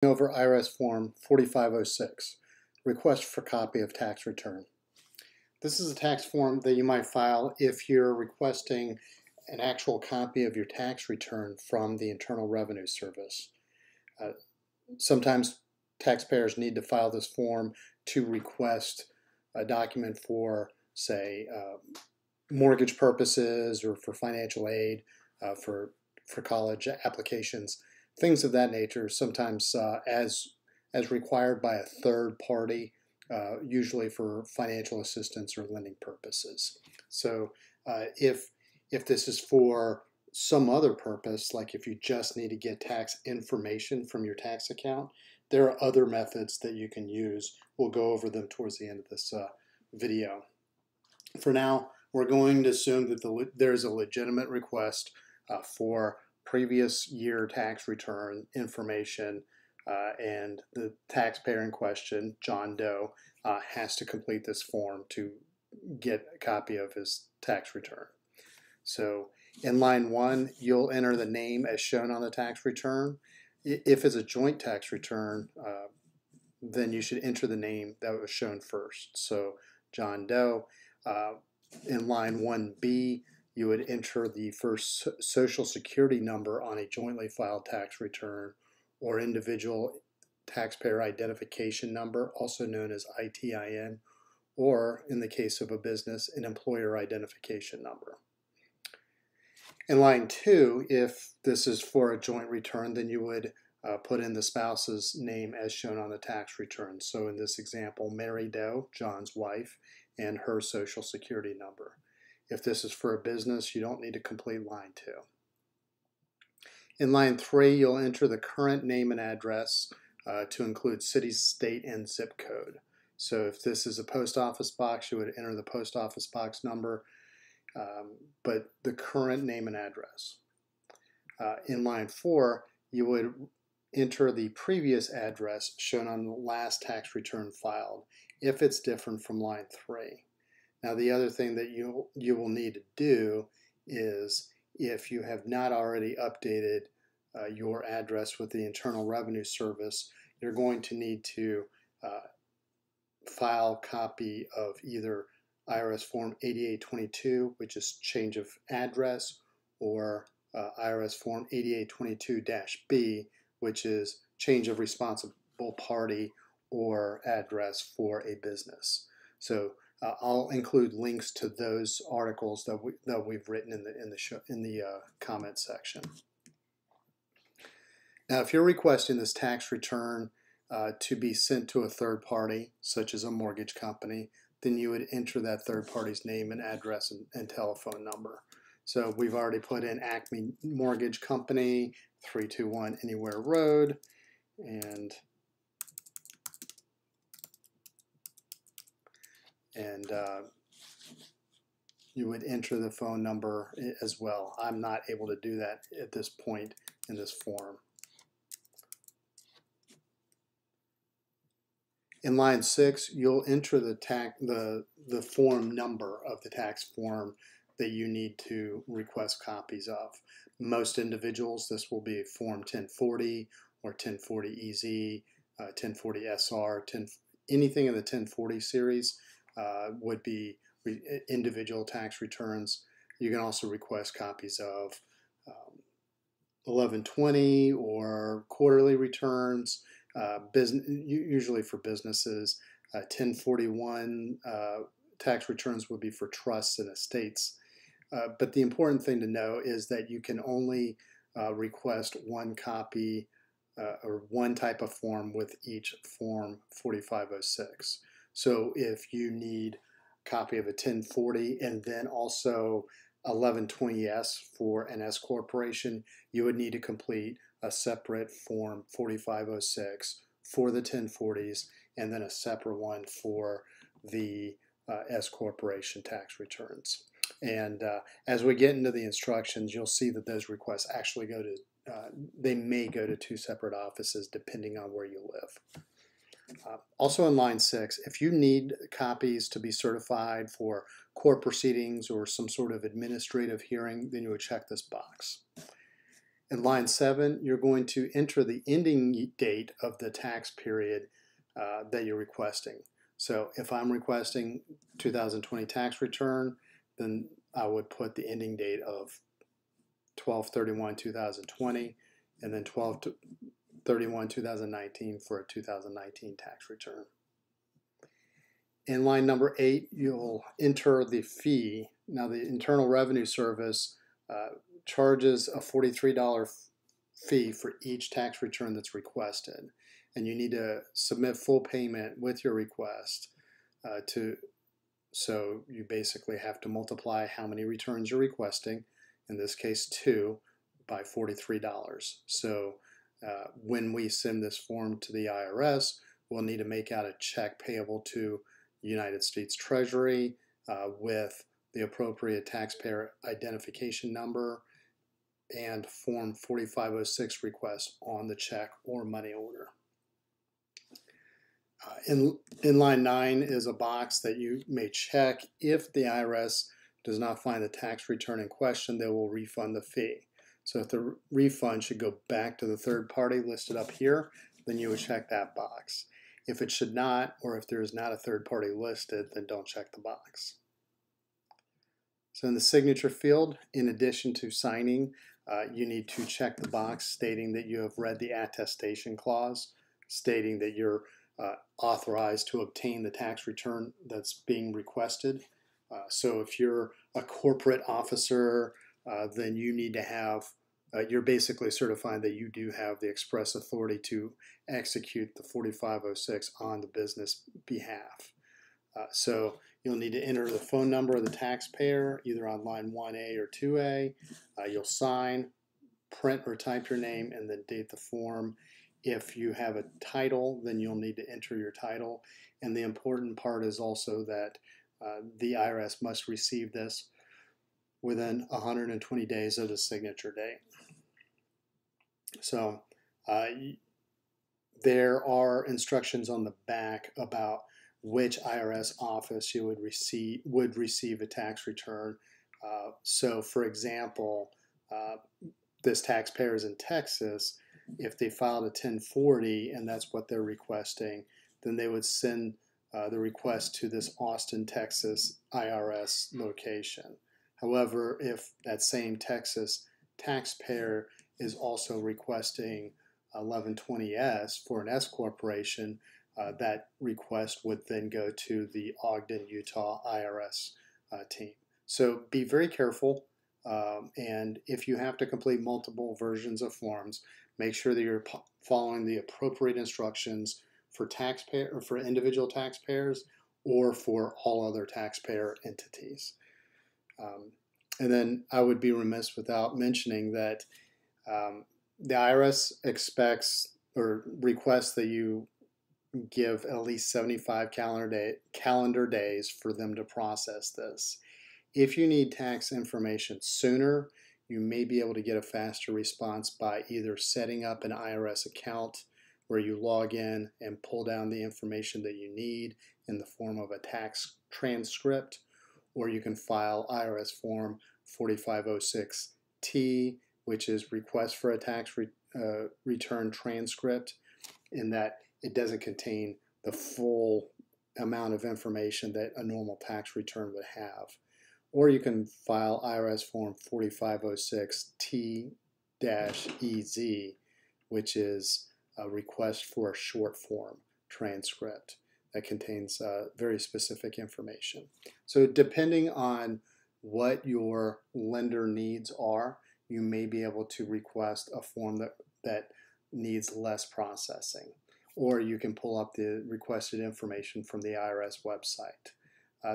Over IRS Form 4506, Request for Copy of Tax Return. This is a tax form that you might file if you're requesting an actual copy of your tax return from the Internal Revenue Service. Sometimes taxpayers need to file this form to request a document for, say, mortgage purposes or for financial aid, for college applications. Things of that nature, sometimes as required by a third party, usually for financial assistance or lending purposes. So if this is for some other purpose, like if you just need to get tax information from your tax account, there are other methods that you can use. We'll go over them towards the end of this video. For now, we're going to assume that there's a legitimate request for previous year tax return information, and the taxpayer in question, John Doe, has to complete this form to get a copy of his tax return. So in line 1, you'll enter the name as shown on the tax return. If it's a joint tax return, then you should enter the name that was shown first. So John Doe. In line 1B, you would enter the first social security number on a jointly filed tax return, or individual taxpayer identification number, also known as ITIN, or in the case of a business, an employer identification number. In line 2, if this is for a joint return, then you would put in the spouse's name as shown on the tax return. So in this example, Mary Doe, John's wife, and her social security number. If this is for a business, you don't need to complete line 2. In line 3, you'll enter the current name and address to include city, state, and zip code. So if this is a post office box, you would enter the post office box number, but the current name and address. In line 4, you would enter the previous address shown on the last tax return filed, if it's different from line 3. Now, the other thing that you will need to do is, if you have not already updated your address with the Internal Revenue Service, you're going to need to file a copy of either IRS Form 8822, which is change of address, or IRS Form 8822-B, which is change of responsible party or address for a business. So I'll include links to those articles that we've written in the comment section. Now, if you're requesting this tax return to be sent to a third party, such as a mortgage company, then you would enter that third party's name and address and telephone number. So we've already put in Acme Mortgage Company, 321 Anywhere Road, and you would enter the phone number as well. I'm not able to do that at this point in this form. In line 6, you'll enter the form number of the tax form that you need to request copies of. Most individuals, this will be Form 1040 or 1040EZ, 1040SR, anything in the 1040 series would be individual tax returns. You can also request copies of 1120 or quarterly returns, usually for businesses. 1041 tax returns would be for trusts and estates. But the important thing to know is that you can only request one copy or one type of form with each Form 4506. So if you need a copy of a 1040 and then also 1120S for an S corporation, you would need to complete a separate Form 4506 for the 1040s and then a separate one for the S corporation tax returns. And as we get into the instructions, you'll see that those requests actually go to, they may go to 2 separate offices depending on where you live. Also in line 6, if you need copies to be certified for court proceedings or some sort of administrative hearing, then you would check this box. In line 7, you're going to enter the ending date of the tax period that you're requesting. So if I'm requesting 2020 tax return, then I would put the ending date of 12/31/2020 and then 12/31/2019 for a 2019 tax return. In line number 8, you'll enter the fee. Now, the Internal Revenue Service charges a $43 fee for each tax return that's requested, and you need to submit full payment with your request so you basically have to multiply how many returns you're requesting, in this case 2, by $43. So when we send this form to the IRS, we'll need to make out a check payable to United States Treasury with the appropriate taxpayer identification number and Form 4506 request on the check or money order. In line 9 is a box that you may check. If the IRS does not find the tax return in question, they will refund the fee. So if the refund should go back to the third party listed up here, then you would check that box. If it should not, or if there is not a third party listed, then don't check the box. So in the signature field, in addition to signing, you need to check the box stating that you have read the attestation clause, stating that you're authorized to obtain the tax return that's being requested. So if you're a corporate officer, then you need to have, you're basically certifying that you do have the express authority to execute the 4506 on the business behalf. So you'll need to enter the phone number of the taxpayer, either on line 1A or 2A. You'll sign, print or type your name, and then date the form. If you have a title, then you'll need to enter your title. And the important part is also that the IRS must receive this within 120 days of the signature date. So there are instructions on the back about which IRS office you would receive a tax return. So for example, this taxpayer is in Texas. If they filed a 1040 and that's what they're requesting, then they would send the request to this Austin, Texas IRS location. However, if that same Texas taxpayer is also requesting 1120S for an S corporation, that request would then go to the Ogden, Utah IRS team. So be very careful, and if you have to complete multiple versions of forms, make sure that you're following the appropriate instructions for taxpayer or for individual taxpayers or for all other taxpayer entities. And then I would be remiss without mentioning that the IRS expects or requests that you give at least 75 calendar days for them to process this. If you need tax information sooner, you may be able to get a faster response by either setting up an IRS account where you log in and pull down the information that you need in the form of a tax transcript, or you can file IRS Form 4506T, which is request for a tax return transcript, in that it doesn't contain the full amount of information that a normal tax return would have. Or you can file IRS Form 4506T-EZ, which is a request for a short form transcript that contains very specific information. So depending on what your lender needs are, you may be able to request a form that needs less processing. Or you can pull up the requested information from the IRS website.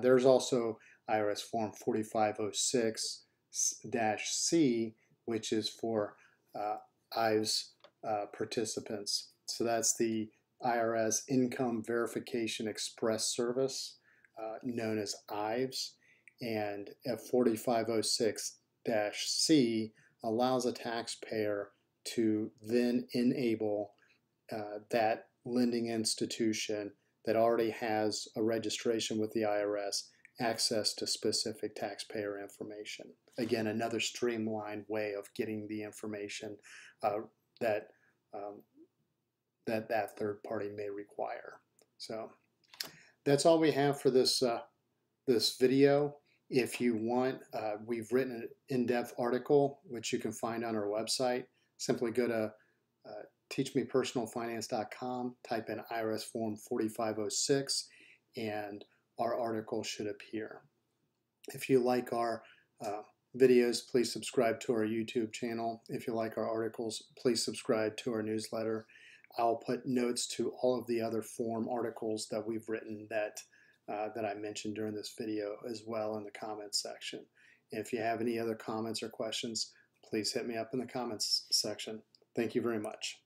There's also IRS Form 4506-C, which is for IVES participants. So that's the IRS Income Verification Express Service, known as IVES. And a 4506-C allows a taxpayer to then enable that lending institution that already has a registration with the IRS access to specific taxpayer information. Again, another streamlined way of getting the information that that third party may require. So that's all we have for this this video. If you want, we've written an in-depth article which you can find on our website. Simply go to teachmepersonalfinance.com, type in IRS Form 4506, and our article should appear. If you like our videos, please subscribe to our YouTube channel. If you like our articles, please subscribe to our newsletter. I'll put notes to all of the other form articles that we've written that I mentioned during this video as well in the comments section. If you have any other comments or questions, please hit me up in the comments section. Thank you very much.